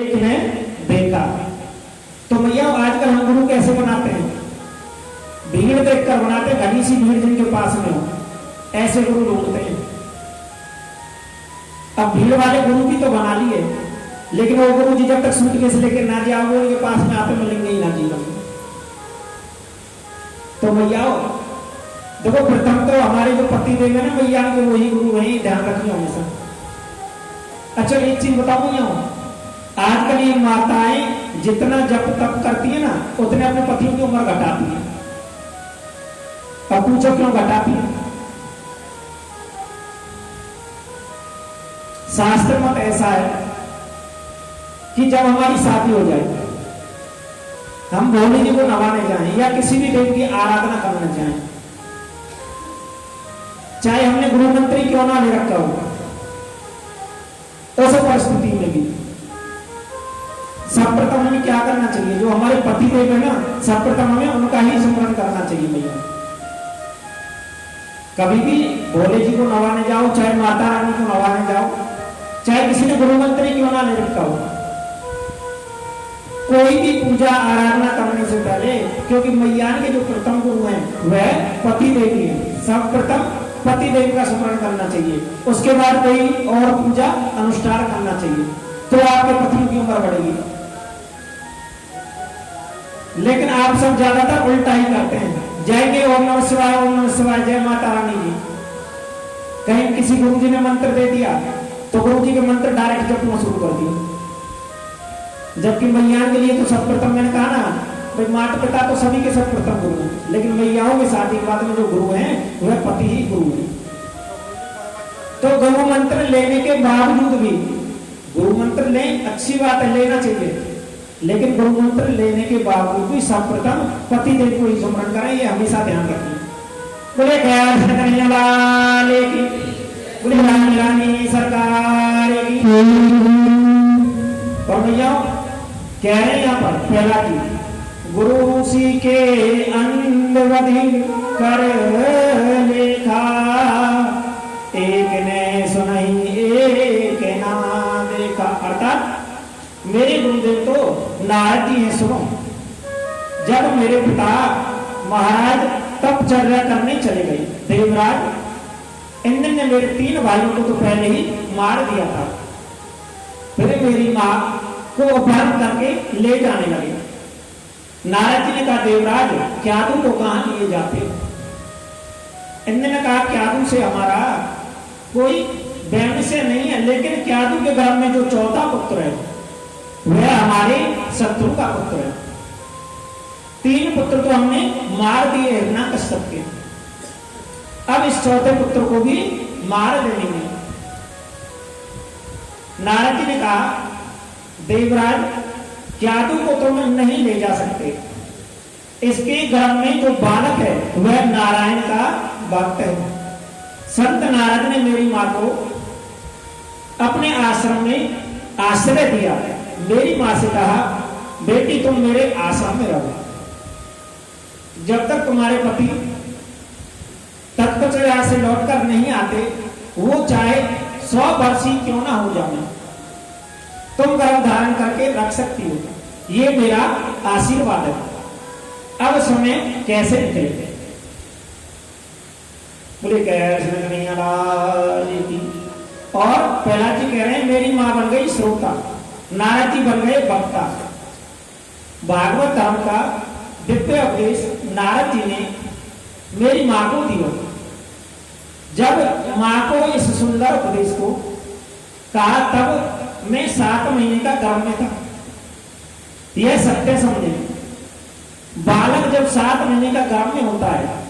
एक ने देखा। तो भैया आजकल हम गुरु कैसे बनाते हैं? भीड़ देखकर बनाते हैं, घनी सी भीड़ जिनके पास में हो ऐसे गुरु ढूंढते हैं। अब भीड़ वाले गुरु की तो बना लिए, लेकिन वो गुरु जी जब तक सूटकेस लेकर ना जाओ वो उनके पास में आते मिलेंगे ही ना जीवन में। तो भैया देखो, प्रथम तो हमारे जो पति देव है ना भैया के, वही गुरु वही ध्यान रखिए हमेशा। अच्छा एक चीज बताऊं भैया, आजकल ये माताएं जितना जप तप करती है ना उतने अपने पतियों की उम्र घटाती है। अब पूछो क्यों घटाती है? शास्त्र मत ऐसा है कि जब हमारी शादी हो जाए हम भोले जी को नवाने जाएं या किसी भी देव की आराधना करना चाहें, चाहे हमने गुरु मंत्री क्यों ना ले रखा हो, उस परिस्थिति में भी सर्वप्रथम हमें क्या करना चाहिए? जो हमारे पति देव है ना, सर्वप्रथम हमें उनका ही स्मरण करना चाहिए भैया। कभी भी भोले जी को नवाने जाओ, चाहे माता रानी को नवाने जाओ, चाहे किसी ने गुरु मंत्री क्यों ना ले रखा हो, कोई भी पूजा आराधना करने से पहले, क्योंकि मैया के जो प्रथम गुरु हैं वह पति देव ही है, सर्वप्रथम पति देव का स्मरण करना चाहिए। उसके बाद कोई और पूजा अनुष्ठान करना चाहिए, तो आपके पतियों की उम्र बढ़ेगी। लेकिन आप सब ज्यादातर उल्टा ही करते हैं, जाएंगे ओम नमः शिवाय, ओम नमः शिवाय, जय माता रानी जी। कहीं किसी गुरु जी ने मंत्र दे दिया तो गुरु जी के मंत्र डायरेक्ट जपना शुरू कर दिए। जबकि मैया के लिए तो सर्वप्रथम, मैंने कहा ना भाई, माता पिता तो सभी के सर्वप्रथम गुरु हैं, लेकिन मैयाओं के शादी के बाद में जो गुरु हैं वह पति ही गुरु है। तो गुरु मंत्र लेने के बावजूद भी, गुरु मंत्र लें अच्छी बात है, लेना चाहिए, लेकिन गुरु मंत्र लेने के बावजूद भी सर्वप्रथम पति देव को ही स्मरण करें, ये हमेशा ध्यान रखिए। बोले कन्हैया लाल की, बोले रानी रानी सरकार की। और भैया कह रहे हैं यहाँ पर पहला की, गुरु सी के अंधवधि कर लेखा, एक ने सुनाई एक ना देखा। अर्थात मेरे गुरुदेव तो नारद जी हैं। सुनो, जब मेरे पिता महाराज तपचर्या करने चले गए, देवराज इंद्र ने मेरे 3 भाइयों को तो पहले ही मार दिया था, फिर मेरी मां को अपहरण करके ले जाने लगे। नारद जी ने कहा, देवराज क्यादू को कहां लिए जाते हो? इंद्र ने कहा, क्यादू से हमारा कोई वैमनस्य नहीं है, लेकिन क्यादू के घर में जो चौथा पुत्र है वह हमारे शत्रु का पुत्र है। 3 पुत्र तो हमने मार दिए हिरण्यकश्यप के, अब इस चौथे पुत्र को भी मार देंगे। नारद जी ने कहा, देवराज क्यादू को तुम नहीं ले जा सकते, इसके घर में जो बालक है वह नारायण का भक्त है। संत नारद ने मेरी मां को अपने आश्रम में आश्रय दिया। मेरी मां से कहा, बेटी तुम मेरे आश्रम में रहो, जब तक तुम्हारे पति तपचर्या से लौटकर नहीं आते, वो चाहे 100 वर्ष ही क्यों ना हो जाए, तुम गर्भ धारण करके रख सकती हो, ये मेरा आशीर्वाद है। अब समय कैसे निकले? बोले कन्हैया लाल की। और प्रहलाद जी कह रहे हैं, मेरी मां बन गई श्रोता, नारद जी बन गए वक्ता। भागवत धर्म का दिव्य उपदेश नारद जी ने मेरी मां को दिया। जब मां को इस सुंदर उपदेश को कहा, तब मैं 7 महीने का गर्भ में था। यह सत्य समझे, बालक जब 7 महीने का गर्भ में होता है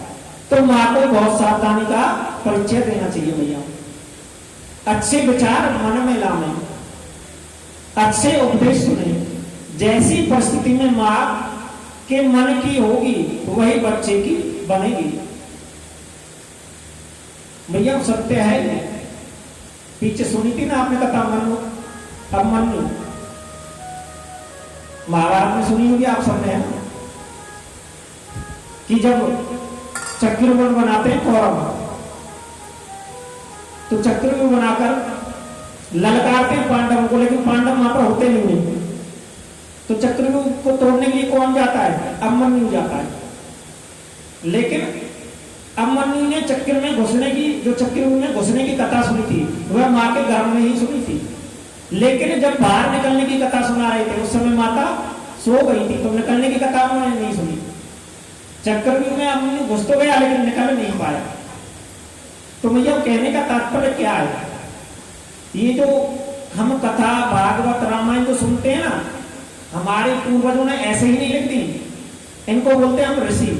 तो मां को बहुत सावधानी का परिचय देना चाहिए भैया। अच्छे विचार मन में लाने, अच्छे उपदेश सुने। जैसी परिस्थिति में मां के मन की होगी वही बच्चे की बनेगी भैया। सत्य है ये, पीछे सुनी थी ना आपने कथा, मन लो अब मन लो, महाभारत में सुनी होगी आप सबने, कि जब चक्रव्यूह बनाते हैं कौरव, तो चक्रव्यूह बनाकर ललकारते हैं पांडवों को, लेकिन पांडव वहां पर होते नहीं है। तो चक्रव्यूह को तोड़ने के लिए कौन जाता है? अभिमन्यु जाता है। लेकिन अभिमन्यु ने चक्र में घुसने की, जो चक्रव्यूह में घुसने की कथा सुनी थी वह माँ के गर्भ में ही सुनी थी। लेकिन जब बाहर निकलने की कथा सुना रहे थे उस समय माता सो गई थी, तो निकलने की कथा उन्होंने नहीं सुनी। चक्रव्यूह में अभिमन्यु घुस तो गया लेकिन निकल नहीं पाया। तो भैया कहने का तात्पर्य क्या है? ये जो हम कथा भागवत रामायण जो सुनते हैं ना, हमारे पूर्वजों ने ऐसे ही नहीं लिख दी। इनको बोलते हैं हम ऋषि।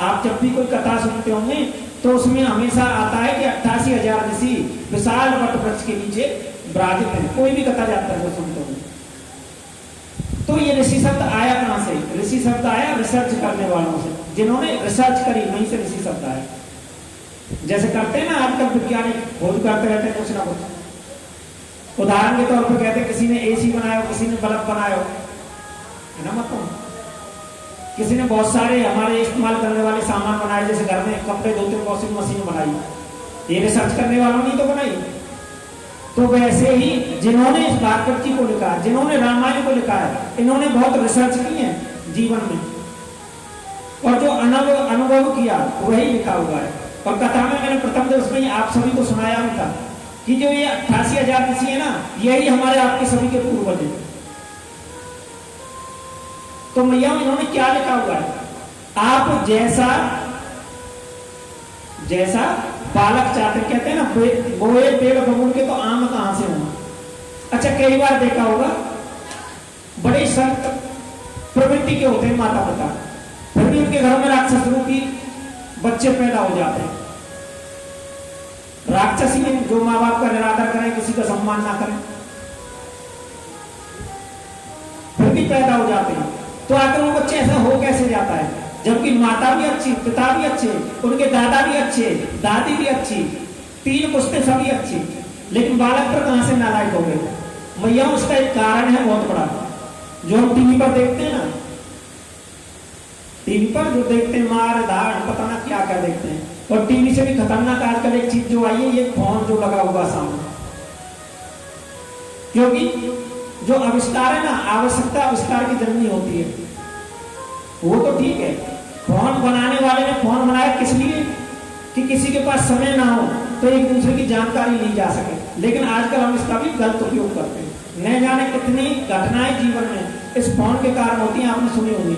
आप जब भी कोई कथा सुनते होंगे तो उसमें हमेशा आता है कि 88,000 ऋषि विशाल वट वृक्ष के नीचे विराजित हैं। कोई भी कथा जाता है तो सुनते होंगे। तो ये ऋषि शब्द आया कहां से? ऋषि शब्द आया रिसर्च करने वालों से, जिन्होंने रिसर्च करी, वहीं से ऋषि शब्द आया। जैसे करते हैं ना आजकल वैज्ञानिक खोज करते रहते हैं कुछ ना कुछ। उदाहरण के तौर पर कहते हैं किसी ने एसी बनाया, किसी ने बल्ब बनाया, है ना, मतलब किसी ने बहुत सारे हमारे इस्तेमाल करने वाले सामान बनाए, जैसे घर में कपड़े धोते वॉशिंग मशीन बनाई। ये रिसर्च करने वालों ने तो बनाई। तो वैसे ही जिन्होंने इस भागवत जी को लिखा, जिन्होंने रामायण को लिखा है, इन्होंने बहुत रिसर्च की है जीवन में, और जो अनुभव किया वही लिखा हुआ है। और कथा में मैंने प्रथम दिवस में आप सभी को सुनाया भी था कि जो ये 88,000 ऋषि है ना, यही हमारे आपके सभी के पूर्वज हैं। तो मैया इन्होंने क्या लिखा हुआ है? आप जैसा जैसा बालक चाहते, कहते हैं ना, बोए पेड़ बबूल के तो आम कहां से होना। अच्छा, कई बार देखा होगा बड़े संत प्रवृत्ति के होते हैं माता पिता, फिर भी उनके घरों में राक्षस रूपी बच्चे पैदा हो जाते हैं। राक्षसी में जो माँ बाप का निरादर करें, किसी का सम्मान ना करें, फिर भी पैदा हो जाते हैं। तो आखिर वो बच्चे ऐसा हो कैसे जाता है? जबकि माता भी अच्छी, पिता भी अच्छे, उनके दादा भी अच्छे, दादी भी अच्छी, 3 पुश्तें सभी अच्छी, लेकिन बालक पर कहां से नालायक हो गए? मैया उसका एक कारण है बहुत बड़ा, जो हम टीवी पर देखते हैं ना, टीवी पर जो देखते हैं मार धाड़ पता ना क्या क्या देखते हैं। और टीवी से भी खतरनाक आजकल एक चीज जो आई है, ये फोन जो लगा हुआ सामने। क्योंकि जो आविष्कार है ना, आवश्यकता आविष्कार की जननी होती है। वो तो ठीक है, फोन बनाने वाले ने फोन बनाया किस लिए? कि किसी के पास समय ना हो तो एक दूसरे की जानकारी ली जा सके। लेकिन आजकल हम इसका भी गलत उपयोग करते हैं। न जाने कितनी घटनाएं जीवन में इस फोन के कारण होती हैं। आपने सुनी होगी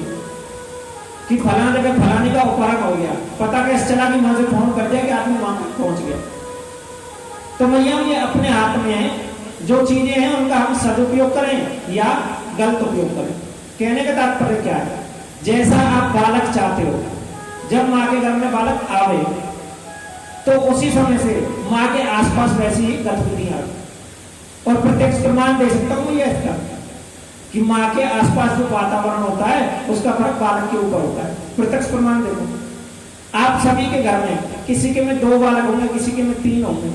कि फलाना जगह फलाने का उपहार हो गया, पता कैसे चला कि वहां से फोन कर दिया कि आदमी वहां तक पहुंच गया। तो मैया ये अपने हाथ में है, जो चीजें हैं उनका हम सदुपयोग करें या गलत उपयोग करें। कहने का तात्पर्य क्या है? जैसा आप बालक चाहते हो, जब माँ के घर में बालक आवे तो उसी समय से माँ के आसपास वैसी ही गतिविधियां आए। और प्रत्यक्ष प्रमाण दे सकता हूं ये इसका कि माँ के आसपास जो वातावरण होता है उसका फर्क बालक के ऊपर होता है। प्रत्यक्ष प्रमाण देखो, आप सभी के घर में किसी के में 2 बालक होंगे, किसी के में 3 होंगे।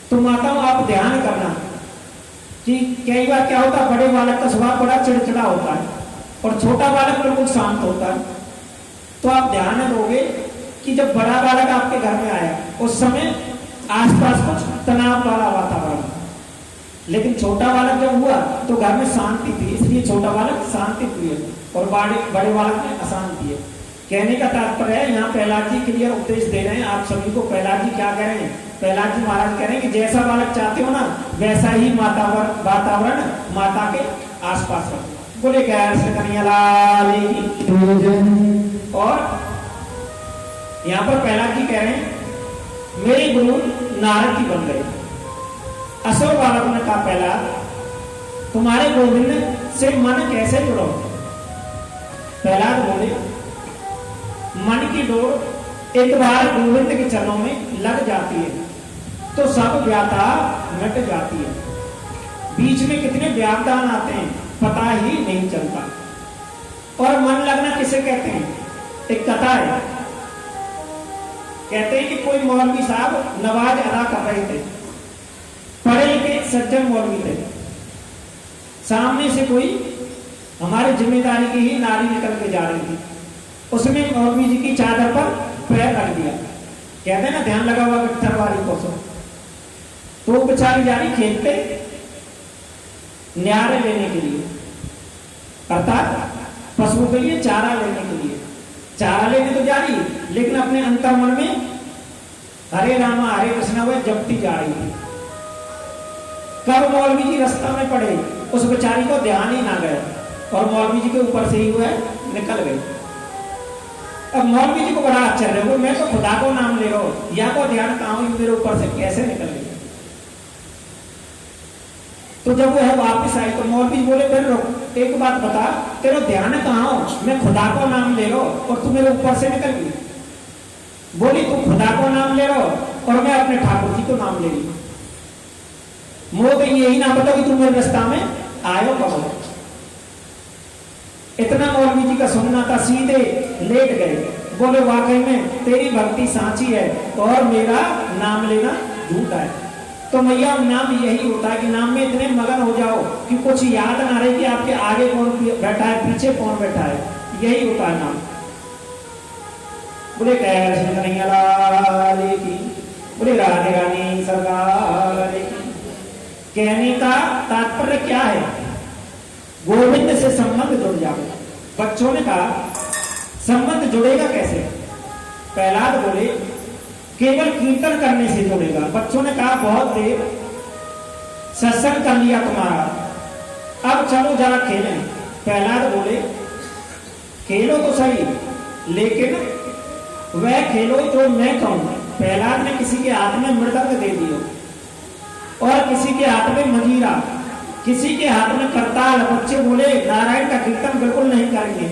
तो माताओं आप ध्यान करना कि कई बार क्या होता है, बड़े बालक का स्वभाव बड़ा चिड़चिड़ा होता है और छोटा बालक बिल्कुल शांत होता है। तो आप ध्यान दोगे कि जब बड़ा बालक आपके घर में आया उस समय आसपास कुछ तनाव वाला वातावरण, लेकिन छोटा बालक जब हुआ तो घर में शांति थी, इसलिए छोटा बालक शांति प्रिय और बड़े बालक में अशांति है। कहने का तात्पर्य है, यहाँ प्रहलाद जी क्लियर उपदेश दे रहे हैं आप सभी को। प्रहलाद जी क्या कह रहे हैं? प्रहलाद जी महाराज कह रहे हैं कि जैसा बालक चाहते हो ना, वैसा ही वातावरण माता के आसपास रखो। बोले कन्हैयालाल की। और यहाँ पर प्रहलाद जी कह रहे हैं, मेरे गुरु नारद जी बन गए। असुर बालक ने कहा, प्रहलाद तुम्हारे गोविंद से मन कैसे जुड़ो? प्रहलाद बोले, मन की डोर एक बार गोविंद के चरणों में लग जाती है तो सब व्याता मिट जाती है। बीच में कितने व्यावधान आते हैं पता ही नहीं चलता। और मन लगना किसे कहते हैं? एक कथा है, कहते हैं कि कोई मौलवी साहब नमाज अदा कर रहे थे, पढ़े लिखे सज्जन मौलवी थे। सामने से कोई हमारे जिम्मेदारी की ही नारी निकल के जा रही थी, उसने मौलवी जी की चादर पर पैर रख दिया। कहते हैं ना ध्यान लगा हुआ गट्ठर वाली को। तो बेचारी जा रही खेत पे न्यारे लेने के लिए, अर्थात पशुओं के लिए चारा लेने के लिए, चारा लेने तो जा रही, लेकिन अपने अंतर्मन में हरे रामा हरे कृष्णा वह जपती जा रही थी। कब मौलवी जी रास्ता में पड़े, उस बेचारी को ध्यान ही ना गया और मौलवी जी के ऊपर से ही वह निकल गई। अब मौलवी जी को बड़ा आश्चर्य हो, मैं तो खुदा को नाम ले रहा हूं, या को ध्यान कहा मेरे ऊपर से कैसे निकल गई। तो जब वह वापस आई तो मौलवी बोले, फिर रुक, एक बात बता, तेरा ध्यान कहाँ हो? मैं खुदा को नाम ले रहा हूं और तू मेरे ऊपर से निकल गई। बोली, तू खुदा को नाम ले रहा हो और मैं अपने ठाकुर जी को नाम ले रही। मोह तो यही ना बताओ कि तुम मेरे रास्ता में आयो कब। इतना मौलवी जी का सुनना था, सीधे लेट गए। बोले, वाकई में तेरी भक्ति सांची है और मेरा नाम लेना झूठा है। तो मैया नाम यही होता है कि नाम में इतने मगन हो जाओ कि कुछ याद ना रहे कि आपके आगे कौन बैठा है, पीछे कौन बैठा है। यही होता है नाम। बोले कन्हैया लाल की, बोले राधे रानी सरकार की। कहने का तात्पर्य क्या है? गोविंद से संबंध जुड़ जाओ। बच्चों ने कहा संबंध जुड़ेगा कैसे? प्रहलाद बोले केवल कीर्तन करने से जुड़ेगा। बच्चों ने कहा बहुत देर सत्संग कर लिया तुम्हारा, अब चलो जरा खेलें। प्रहलाद बोले खेलो तो सही, लेकिन वह खेलो जो मैं कहूं। प्रहलाद ने किसी के हाथ में मृदंग दे दिया और किसी के हाथ में मजीरा, किसी के हाथ में करताल। बच्चे बोले नारायण का कीर्तन बिल्कुल नहीं करेंगे,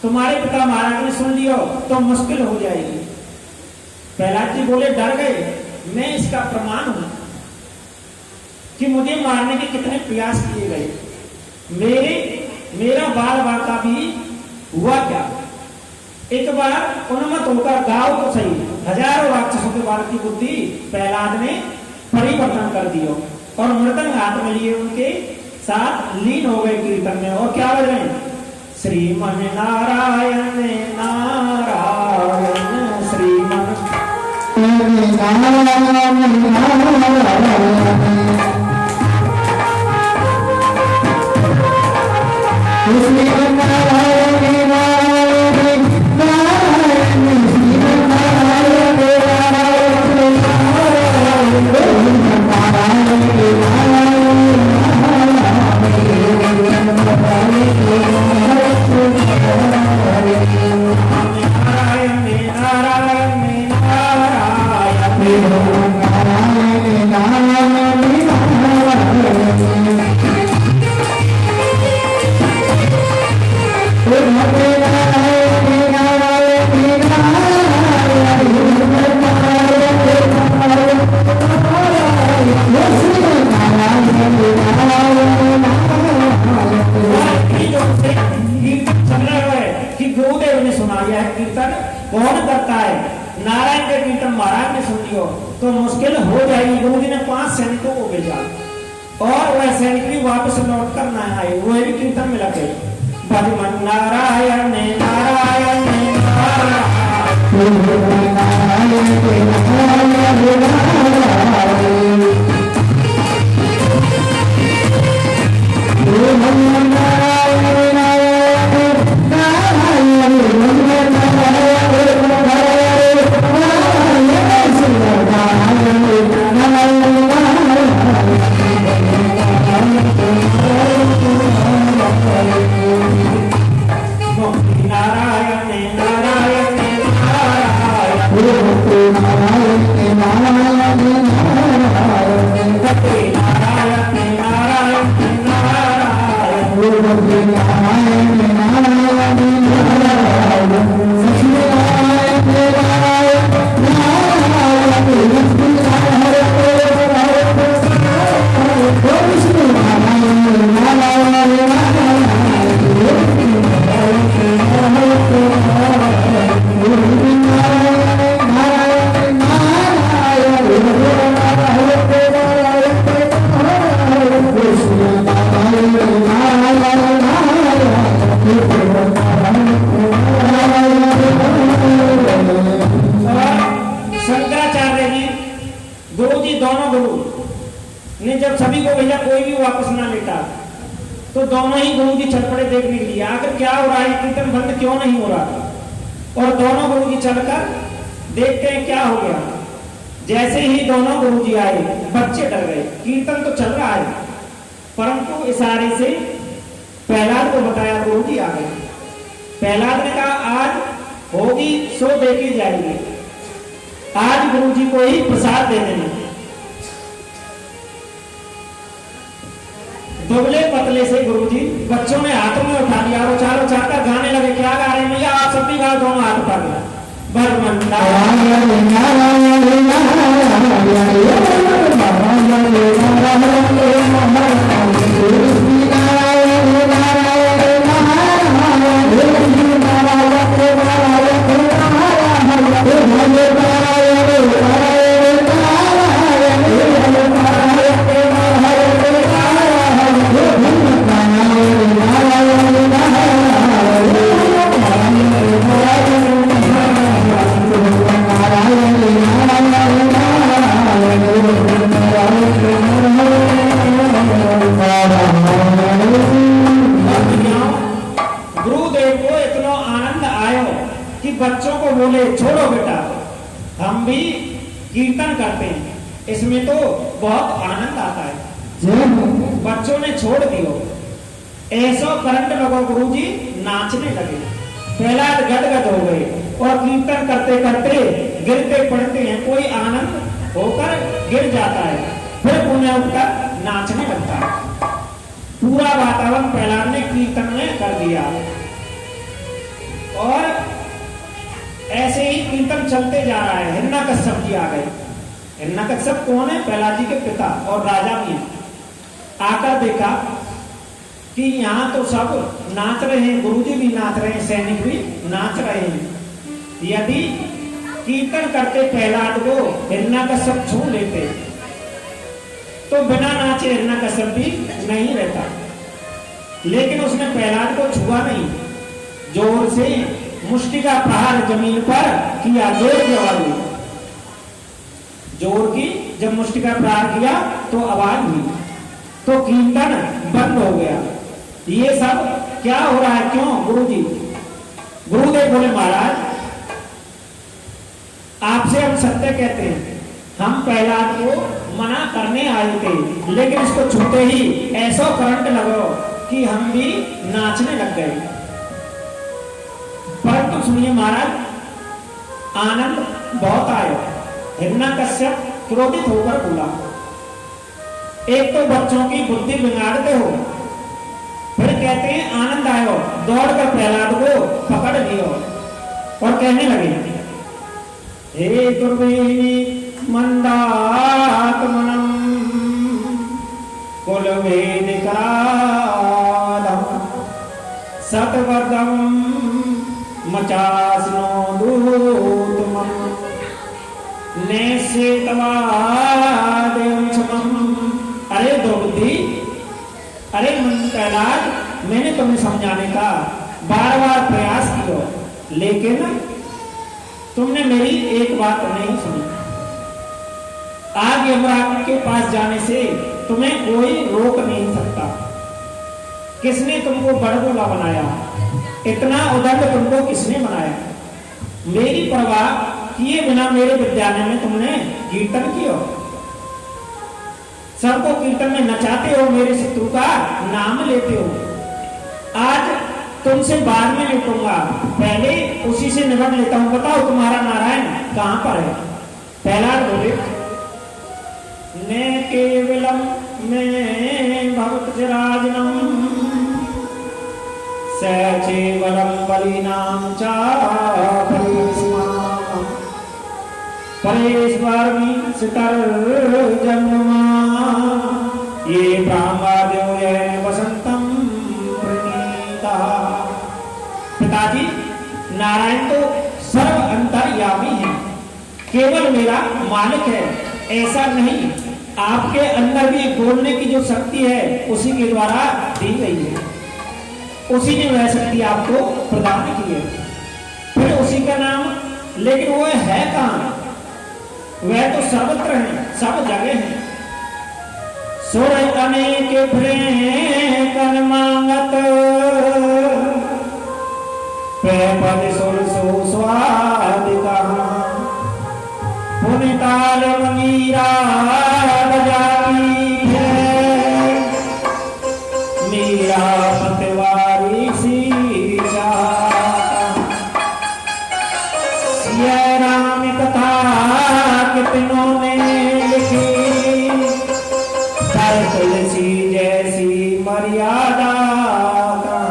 तुम्हारे पिता महाराज ने सुन लियो तो मुश्किल हो जाएगी। प्रहलाद जी बोले डर गए, मैं इसका प्रमाण हूं कि मुझे मारने के कितने प्रयास किए गए। मेरा बाल वाका भी हुआ क्या? एक बार उन्मत्त होकर गांव तो सही, हजारों राक्षसों के बाल की बुद्धि प्रहलाद ने परिवर्तन कर दिया और मृदंग हाथ में लिए उनके साथ लीन हो गए कीर्तन में। और क्या बज रहे? श्रीमन नारायण नारायण श्रीमन कौन करता है? नारायण के कीर्तन महाराज ने सुन लियो तो मुश्किल हो जाएगी। गुरु जी ने 5 सैनिकों को भेजा और वह सैनिक भी वापस लौट कर न आए, वह भी कीर्तन में लगे। भजमन नारायण नारायण नारायण तो दोनों ही गुरु जी चल पड़े देखने के लिए, आखिर क्या हो रहा है, कीर्तन बंद क्यों नहीं हो रहा। और दोनों गुरु जी चलकर देखते हैं क्या हो गया। जैसे ही दोनों गुरु जी आए, बच्चे डर गए। कीर्तन तो चल रहा है, परंतु इशारे से प्रहलाद को बताया, गुरु जी आ गए। प्रहलाद ने कहा आज होगी सो देके जाएंगे, आज गुरु जी को ही प्रसाद दे देना। दुबले पतले से गुरुजी बच्चों ने हाथों में उठा लिया और चारों चाकर गाने लगे। क्या गा रहे हैं भैया आप सब भी गाओ, दोनों हाथ उठा लिया। बच्चों को बोले छोड़ो बेटा, हम भी कीर्तन करते हैं, इसमें तो बहुत आनंद आता है। बच्चों ने छोड़ दियो। ऐसा करंट लगा, गुरुजी नाचने लगे। प्रहलाद गदगद हो गए और कीर्तन करते करते गिरते पड़ते हैं। कोई आनंद होकर गिर जाता है, फिर पुण्य उठकर नाचने लगता है। पूरा वातावरण प्रहलाद ने कीर्तन में कर दिया। और ऐसे ही कीर्तन चलते जा रहा है। हिरण्यकश्यप जी आ गए। हिरण्यकश्यप कौन है? प्रहलाद जी के पिता और राजा भी हैं। आकर देखा कि यहाँ तो सब नाच रहे हैं, गुरुजी भी नाच रहे हैं, सैनिक भी नाच रहे हैं। यदि कीर्तन करते प्रहलाद को हिरण्यकश्यप छू लेते तो बिना नाचे हिरण्यकश्यप भी नहीं रहता। लेकिन उसने प्रहलाद को छुआ नहीं, जोर से मुष्टि का प्रहार जमीन पर किया। जोर की आवाज हुई, जोर की जब मुष्टि का प्रहार किया तो आवाज हुई, तो कीर्तन बंद हो गया। ये सब क्या हो रहा है, क्यों? गुरुजी गुरुदेव बोले महाराज आपसे हम सत्य कहते हैं, हम प्रहलाद को मना करने आए थे, लेकिन इसको छूते ही ऐसा करंट लगो कि हम भी नाचने लग गए। परंतु सुनिए महाराज, आनंद बहुत आया। हिरण्यकश्यप क्रोधित होकर बोला, एक तो बच्चों की बुद्धि बिगाड़ते हो, फिर कहते हैं आनंद आयो, दौड़कर प्रहलाद को पकड़ लियो और कहने लगे, हे दुर्वेणी मंदात्मनम कुलवेदिकादम सतवदम मचास्नो दूतमं नेसेतवादेवं क्षमं। अरे द्रौपदी, अरे प्रहलाद, मैंने तुम्हें समझाने का बार बार प्रयास किया, लेकिन तुमने मेरी एक बात नहीं सुनी। आज यमराज के पास जाने से तुम्हें कोई रोक नहीं सकता। किसने तुमको बड़बोला बनाया? इतना उदंड तुमको किसने बनाया? मेरी परवाह किए बिना मेरे विद्यालय में तुमने कीर्तन किया, सबको कीर्तन में नचाते हो, मेरे शत्रु का नाम लेते हो। आज तुमसे बाद में निपटूंगा, पहले उसी से निपट लेता हूं। बताओ तुम्हारा नारायण कहां पर है? प्रहलाद बोले, ने केवलम में भक्त राजनम सचेवलम बलिनाम चा परेश्वरमी सितर जन्मा ये ब्रह्मदेव वसंतम प्रणीता। पिताजी, नारायण तो सर्व अंतर्यामी है, केवल मेरा मालिक है, ऐसा नहीं। आपके अंदर भी बोलने की जो शक्ति है उसी के द्वारा दी गई है, उसी ने वह शक्ति आपको प्रदान की है, फिर उसी का नाम। लेकिन वो है कहां? वह तो सर्वत्र है, सब जगह है। सोरतने के प्रेम कनमा ताल मंगीरा बजाती है, मीरा पतवारी सी चाहता। सिया राम कथा कितनों ने लिखी, पर तुलसी जैसी मर्यादा कहाँ,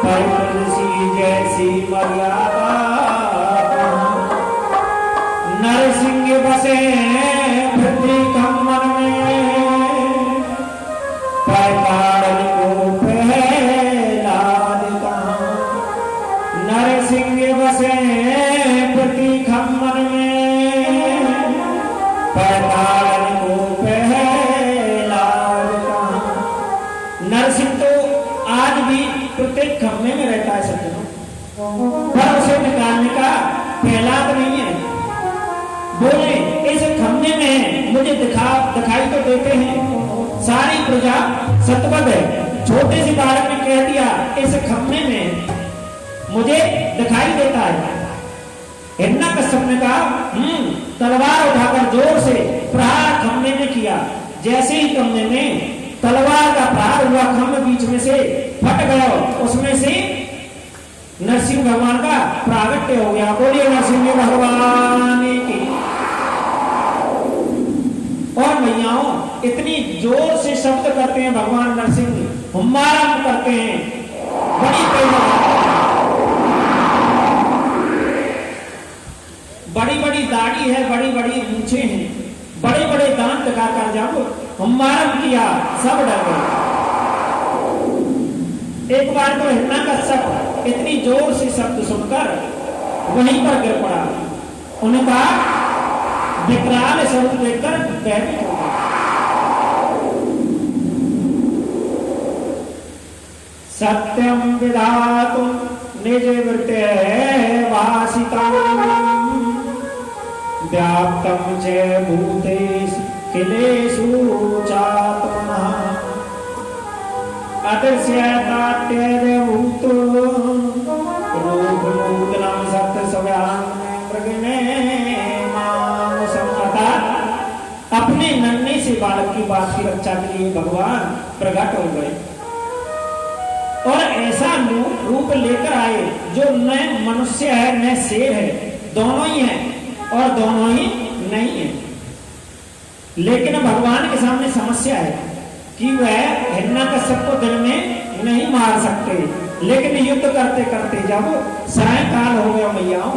पर तुलसी जैसी मर्यादा। नरसिंह बसे पृथ्वी कमल में, पर कारण को प्रहलाद कहाँ। नरसिंह बसे पृथ्वी कमल में, पर कारण को प्रहलाद कहाँ। नरसिंह तो आज भी प्रत्येक खम्मे में रहता है सज्जनों, पर उसे निकालने का प्रहलाद नहीं है। बोले इस खम्मे में मुझे दिखाई तो देते हैं, सारी प्रजा सतबद्ध है। छोटे से बालक ने कह दिया इस खम्मे में मुझे दिखाई देता है। हिरण्यकश्यप ने कहा तलवार उठाकर जोर से प्रहार खम्मे में किया। जैसे ही खम्मे में तलवार का प्रहार हुआ, खम्मे बीच में से फट गया, उसमें से नरसिंह भगवान का प्रागट्य हो गया। बोलिए नरसिंह भगवान की। और भैयाओं इतनी जोर से शब्द करते हैं भगवान नरसिंह, हुम्मारम करते हैं, बड़ी बड़ी बड़ी दाढ़ी है, बड़ी बड़ी मूछें हैं, बड़े बड़े दांत लगाकर जब हुम्मारम किया सब डर गए। एक बार तो हिरण्यकश्यप इतनी जोर से शब्द सुनकर वहीं पर गिर पड़ा। उन्हें कहा विकराल शब्द देखकर भयभीत हो गया। सत्यम विधातुम निज वृत्ते वासितम, व्याप्तम च भूतेषु किलेषु चात्मनः, अदृश्यतात्यज भूतो रूपनूतनं सत्य सव्याम मृगने मानुषम। अपने नन्हे से बालक की बात की रक्षा के लिए भगवान प्रकट हो गए और ऐसा रूप लेकर आए जो न मनुष्य है न शेर है, दोनों ही है और दोनों ही नहीं है। लेकिन भगवान के सामने समस्या है कि वह हिरण्यकश्यप को दिन में नहीं मार सकते, लेकिन युद्ध करते करते जब सायंकाल हो गया मैयाओं,